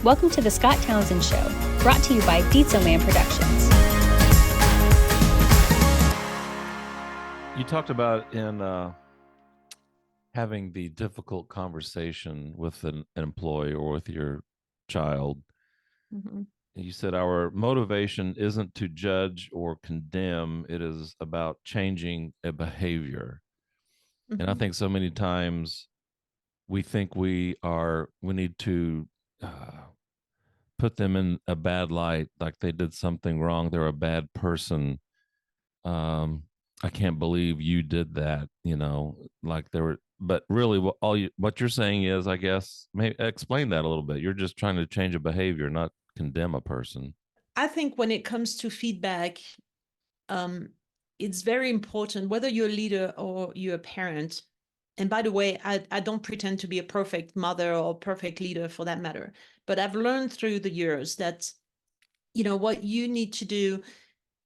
Welcome to the Scott Townsend Show, brought to you by Dietzo Man Productions. You talked about in having the difficult conversation with an employee or with your child. Mm-hmm. You said our motivation isn't to judge or condemn, it is about changing a behavior. Mm-hmm. And I think so many times we think we need to put them in a bad light, like they did something wrong, they're a bad person. I can't believe you did that, like they were. But really, what you're saying is, I guess, maybe explain that a little bit. You're just trying to change a behavior, not condemn a person. I think when it comes to feedback, it's very important, whether you're a leader or you're a parent. And by the way, I don't pretend to be a perfect mother or perfect leader for that matter. But I've learned through the years that, what you need to do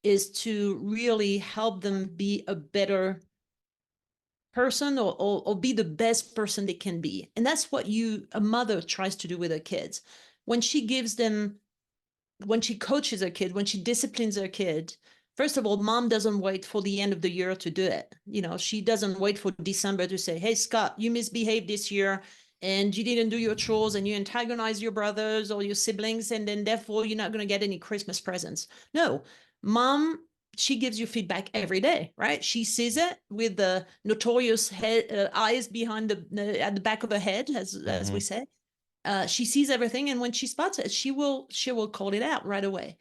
is to really help them be a better person or be the best person they can be. And that's what a mother tries to do with her kids. When she coaches her kid, when she disciplines her kid, first of all, mom doesn't wait for the end of the year to do it. She doesn't wait for December to say, hey, Scott, you misbehaved this year and you didn't do your chores and you antagonized your brothers or your siblings, and then therefore you're not going to get any Christmas presents. No, mom, she gives you feedback every day, right? She sees it with the notorious eyes behind at the back of her head, as we say. She sees everything, and when she spots it, she will call it out right away.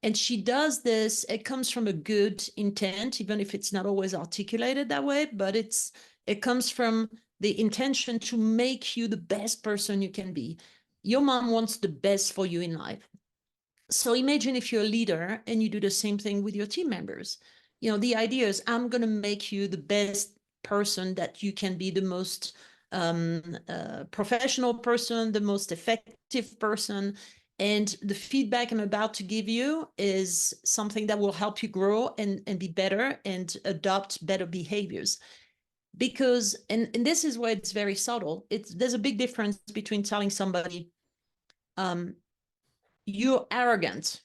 And she does this. It comes from a good intent, even if it's not always articulated that way. But it comes from the intention to make you the best person you can be. Your mom wants the best for you in life. So imagine if you're a leader and you do the same thing with your team members. The idea is, I'm going to make you the best person that you can be, the most professional person, the most effective person. And the feedback I'm about to give you is something that will help you grow and be better and adopt better behaviors. Because, and this is where it's very subtle, there's a big difference between telling somebody, you're arrogant,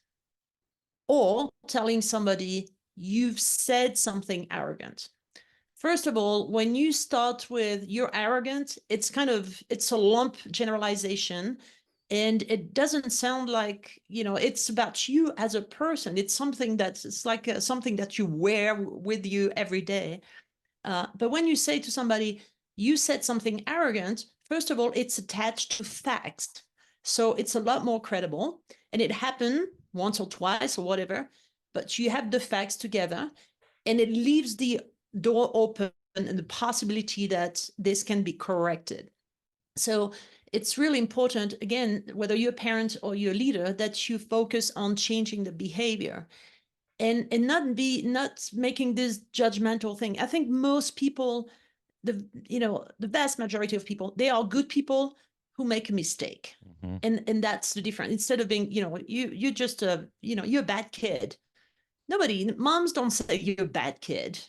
or telling somebody, you've said something arrogant. First of all, when you start with you're arrogant, it's a lump generalization, and it doesn't sound like, it's about you as a person. It's something it's like something that you wear with you every day. But when you say to somebody, you said something arrogant, first of all, it's attached to facts. So it's a lot more credible, and it happened once or twice or whatever, but you have the facts together, and it leaves the door open and the possibility that this can be corrected. So it's really important, again, whether you're a parent or you're a leader, that you focus on changing the behavior and not making this judgmental thing. I think most people, the vast majority of people, they are good people who make a mistake. Mm-hmm. And that's the difference. Instead of being, you're just you're a bad kid. Moms don't say you're a bad kid,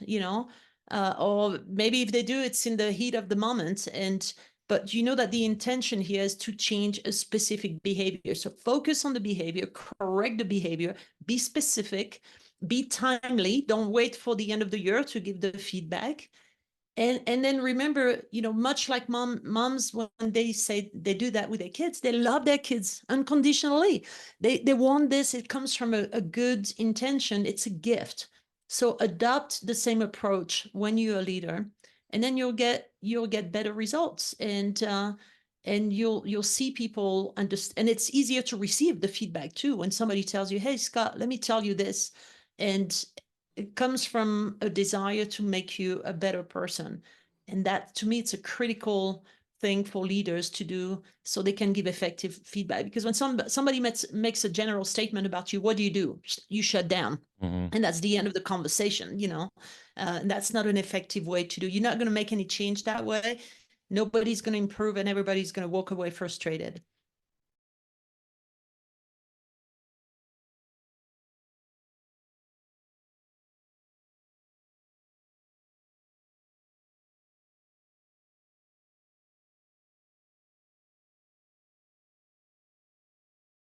or maybe if they do, it's in the heat of the moment. But you know that the intention here is to change a specific behavior. So focus on the behavior, correct the behavior, be specific, be timely. Don't wait for the end of the year to give the feedback. And then remember, much like moms, when they say they do that with their kids, they love their kids unconditionally. They want this. It comes from a good intention. It's a gift. So adopt the same approach when you're a leader, and then you'll get better results. And you'll see people understand, and it's easier to receive the feedback too when somebody tells you, hey, Scott, let me tell you this. And it comes from a desire to make you a better person. And that, to me, it's a critical thing for leaders to do so they can give effective feedback. Because when somebody makes a general statement about you, what do? You shut down. Mm-hmm. And that's the end of the conversation, and that's not an effective way to do. You're not going to make any change that way. Nobody's going to improve, and everybody's going to walk away frustrated.